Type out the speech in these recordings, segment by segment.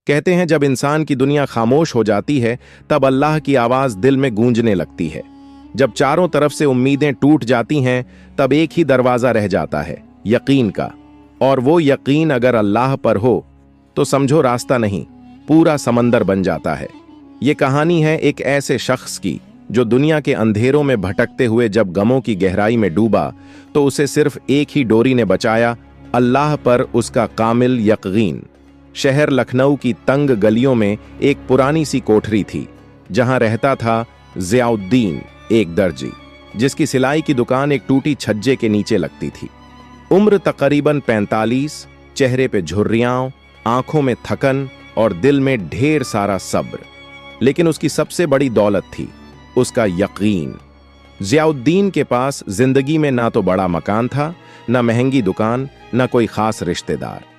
कहते हैं जब इंसान की दुनिया खामोश हो जाती है तब अल्लाह की आवाज दिल में गूंजने लगती है। जब चारों तरफ से उम्मीदें टूट जाती हैं तब एक ही दरवाजा रह जाता है, यकीन का। और वो यकीन अगर अल्लाह पर हो तो समझो रास्ता नहीं, पूरा समंदर बन जाता है। ये कहानी है एक ऐसे शख्स की जो दुनिया के अंधेरों में भटकते हुए जब गमों की गहराई में डूबा तो उसे सिर्फ एक ही डोरी ने बचाया, अल्लाह पर उसका कामिल यकीन। शहर लखनऊ की तंग गलियों में एक पुरानी सी कोठरी थी जहां रहता था ज़ियाउद्दीन, एक दर्जी जिसकी सिलाई की दुकान एक टूटी छज्जे के नीचे लगती थी। उम्र तकरीबन 45, चेहरे पे झुर्रियां, आंखों में थकन और दिल में ढेर सारा सब्र। लेकिन उसकी सबसे बड़ी दौलत थी उसका यकीन। ज़ियाउद्दीन के पास जिंदगी में ना तो बड़ा मकान था, ना महंगी दुकान, ना कोई खास रिश्तेदार।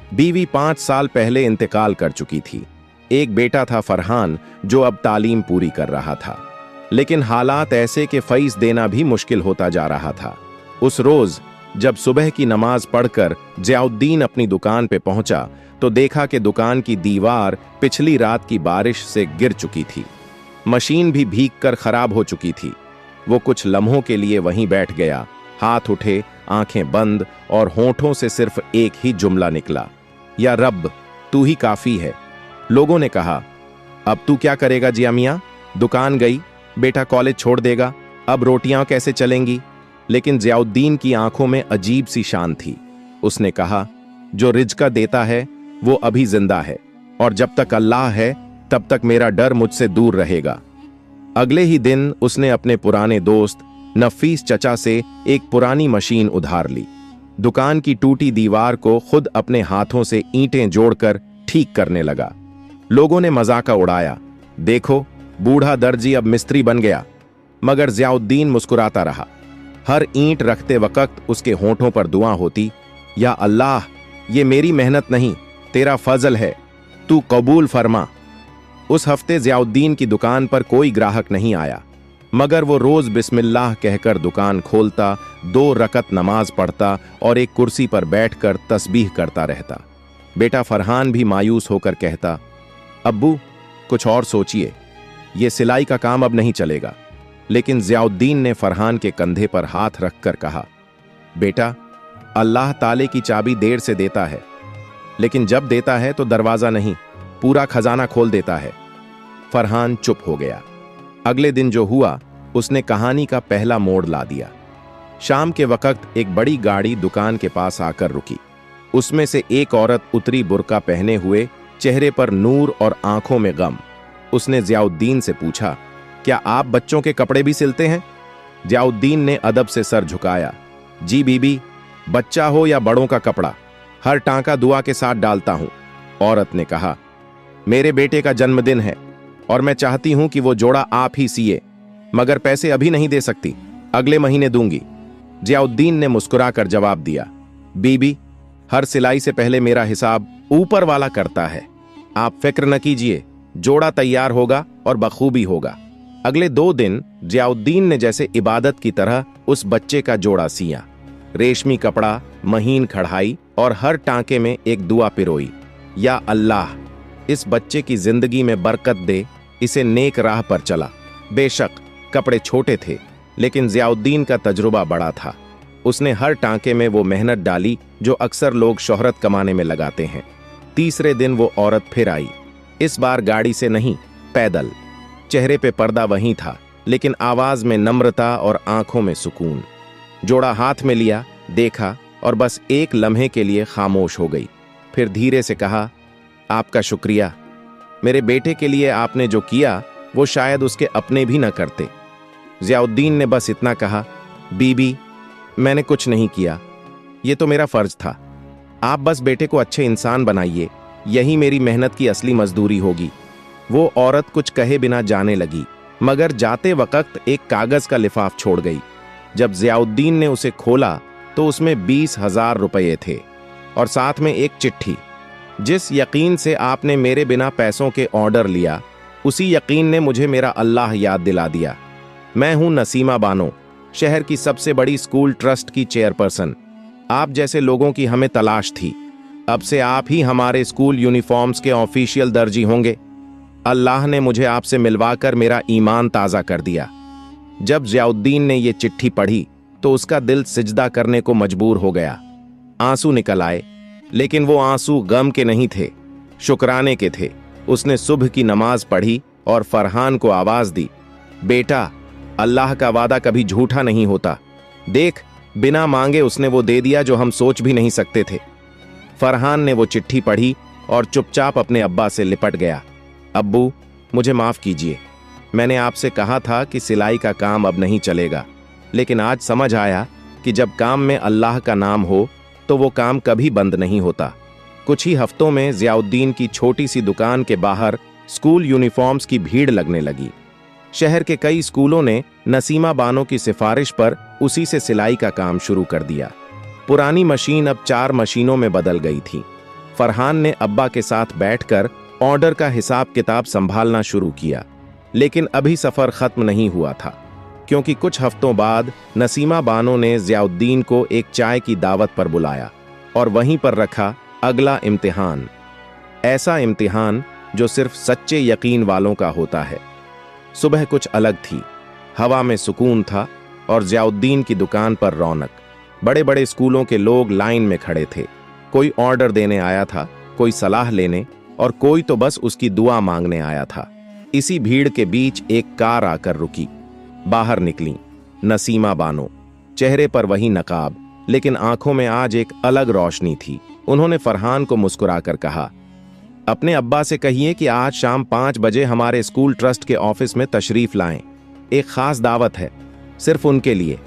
बीवी 5 साल पहले इंतकाल कर चुकी थी। एक बेटा था फरहान जो अब तालीम पूरी कर रहा था, लेकिन हालात ऐसे कि फीस देना भी मुश्किल होता जा रहा था। उस रोज जब सुबह की नमाज पढ़कर ज़ियाउद्दीन अपनी दुकान पे पहुंचा तो देखा कि दुकान की दीवार पिछली रात की बारिश से गिर चुकी थी। मशीन भी भीग कर खराब हो चुकी थी। वो कुछ लम्हों के लिए वहीं बैठ गया, हाथ उठे, आंखें बंद और होंठों से सिर्फ एक ही जुमला निकला, या रब तू ही काफी है। लोगों ने कहा, अब तू क्या करेगा जिया मियां? दुकान गई, बेटा कॉलेज छोड़ देगा, अब रोटियां कैसे चलेंगी? लेकिन ज़ियाउद्दीन की आंखों में अजीब सी शान थी। उसने कहा, जो रिज़्क़ देता है वो अभी जिंदा है और जब तक अल्लाह है तब तक मेरा डर मुझसे दूर रहेगा। अगले ही दिन उसने अपने पुराने दोस्त नफीस चचा से एक पुरानी मशीन उधार ली। दुकान की टूटी दीवार को खुद अपने हाथों से ईंटें जोड़कर ठीक करने लगा। लोगों ने मजाक उड़ाया, देखो बूढ़ा दर्जी अब मिस्त्री बन गया। मगर ज़ियाउद्दीन मुस्कुराता रहा। हर ईंट रखते वक्त उसके होंठों पर दुआ होती, या अल्लाह ये मेरी मेहनत नहीं, तेरा फजल है, तू कबूल फरमा। उस हफ्ते ज़ियाउद्दीन की दुकान पर कोई ग्राहक नहीं आया, मगर वो रोज बिस्मिल्लाह कहकर दुकान खोलता, 2 रकत नमाज पढ़ता और एक कुर्सी पर बैठकर तस्बीह करता रहता। बेटा फरहान भी मायूस होकर कहता, अब्बू कुछ और सोचिए, ये सिलाई का काम अब नहीं चलेगा। लेकिन ज़ियाउद्दीन ने फरहान के कंधे पर हाथ रखकर कहा, बेटा अल्लाह ताले की चाबी देर से देता है, लेकिन जब देता है तो दरवाजा नहीं, पूरा खजाना खोल देता है। फरहान चुप हो गया। अगले दिन जो हुआ उसने कहानी का पहला मोड़ ला दिया। शाम के वक्त एक बड़ी गाड़ी दुकान के पास आकर रुकी। उसमें से एक औरत उतरी, बुर्का पहने हुए, चेहरे पर नूर और आंखों में गम। उसने ज़ियाउद्दीन से पूछा, क्या आप बच्चों के कपड़े भी सिलते हैं? ज़ियाउद्दीन ने अदब से सर झुकाया, जी बीबी, बच्चा हो या बड़ों का कपड़ा, हर टांका दुआ के साथ डालता हूं। औरत ने कहा, मेरे बेटे का जन्मदिन है और मैं चाहती हूं कि वो जोड़ा आप ही सिए, मगर पैसे अभी नहीं दे सकती, अगले महीने दूंगी। ज़ियाउद्दीन ने मुस्कुराकर जवाब दिया, बीबी हर सिलाई से पहले मेरा हिसाब ऊपर वाला करता है, आप फिक्र न कीजिए, जोड़ा तैयार होगा और बखूबी होगा। अगले 2 दिन ज़ियाउद्दीन ने जैसे इबादत की तरह उस बच्चे का जोड़ा सिया। रेशमी कपड़ा, महीन कढ़ाई और हर टांके में एक दुआ पिरोई, या अल्लाह इस बच्चे की जिंदगी में बरकत दे, इसे नेक राह पर चला। बेशक कपड़े छोटे थे, लेकिन ज़ियाउद्दीन का तजुर्बा बड़ा था। उसने हर टांके में वो मेहनत डाली जो अक्सर लोग शोहरत कमाने में लगाते हैं। तीसरे दिन वो औरत फिर आई, इस बार गाड़ी से नहीं, पैदल। चेहरे पे पर्दा वहीं था, लेकिन आवाज में नम्रता और आंखों में सुकून। जोड़ा हाथ में लिया, देखा और बस एक लम्हे के लिए खामोश हो गई। फिर धीरे से कहा, आपका शुक्रिया, मेरे बेटे के लिए आपने जो किया वो शायद उसके अपने भी न करते। ज़ियाउद्दीन ने बस इतना कहा, बीबी मैंने कुछ नहीं किया, ये तो मेरा फर्ज था, आप बस बेटे को अच्छे इंसान बनाइए, यही मेरी मेहनत की असली मजदूरी होगी। वो औरत कुछ कहे बिना जाने लगी, मगर जाते वक्त एक कागज का लिफाफ छोड़ गई। जब ज़ियाउद्दीन ने उसे खोला तो उसमें 20,000 रुपये थे और साथ में एक चिट्ठी। जिस यकीन से आपने मेरे बिना पैसों के ऑर्डर लिया, उसी यकीन ने मुझे मेरा अल्लाह याद दिला दिया। मैं हूं नसीमा बानो, शहर की सबसे बड़ी स्कूल ट्रस्ट की चेयरपर्सन। आप जैसे लोगों की हमें तलाश थी। अब से आप ही हमारे स्कूल यूनिफॉर्म्स के ऑफिशियल दर्जी होंगे। अल्लाह ने मुझे आपसे मिलवाकर मेरा ईमान ताज़ा कर दिया। जब ज़ियाउद्दीन ने ये चिट्ठी पढ़ी तो उसका दिल सिजदा करने को मजबूर हो गया। आंसू निकल आए, लेकिन वो आंसू गम के नहीं थे, शुक्राने के थे। उसने सुबह की नमाज पढ़ी और फरहान को आवाज दी, बेटा, अल्लाह का वादा कभी झूठा नहीं होता। देख, बिना मांगे उसने वो दे दिया जो हम सोच भी नहीं सकते थे। फरहान ने वो चिट्ठी पढ़ी और चुपचाप अपने अब्बा से लिपट गया। अब्बू, मुझे माफ कीजिए। मैंने आपसे कहा था कि सिलाई का काम अब नहीं चलेगा, लेकिन आज समझ आया कि जब काम में अल्लाह का नाम हो तो वो काम कभी बंद नहीं होता। कुछ ही हफ्तों में ज़ियाउद्दीन की छोटी सी दुकान के बाहर स्कूल यूनिफॉर्म्स की भीड़ लगने लगी। शहर के कई स्कूलों ने नसीमा बानो की सिफारिश पर उसी से सिलाई का काम शुरू कर दिया। पुरानी मशीन अब 4 मशीनों में बदल गई थी। फरहान ने अब्बा के साथ बैठकर ऑर्डर का हिसाब किताब संभालना शुरू किया, लेकिन अभी सफर खत्म नहीं हुआ था, क्योंकि कुछ हफ्तों बाद नसीमा बानो ने ज़ियाउद्दीन को एक चाय की दावत पर बुलाया और वहीं पर रखा अगला इम्तिहान। ऐसा इम्तिहान जो सिर्फ सच्चे यकीन वालों का होता है। सुबह कुछ अलग थी, हवा में सुकून था और ज़ियाउद्दीन की दुकान पर रौनक। बड़े बड़े स्कूलों के लोग लाइन में खड़े थे। कोई ऑर्डर देने आया था, कोई सलाह लेने और कोई तो बस उसकी दुआ मांगने आया था। इसी भीड़ के बीच एक कार आकर रुकी। बाहर निकली नसीमा बानो, चेहरे पर वही नकाब, लेकिन आंखों में आज एक अलग रोशनी थी। उन्होंने फरहान को मुस्कुराकर कहा, अपने अब्बा से कहिए कि आज शाम 5 बजे हमारे स्कूल ट्रस्ट के ऑफिस में तशरीफ लाएं। एक खास दावत है, सिर्फ उनके लिए।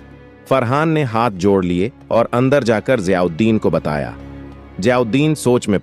फरहान ने हाथ जोड़ लिए और अंदर जाकर ज़ियाउद्दीन को बताया। ज़ियाउद्दीन सोच में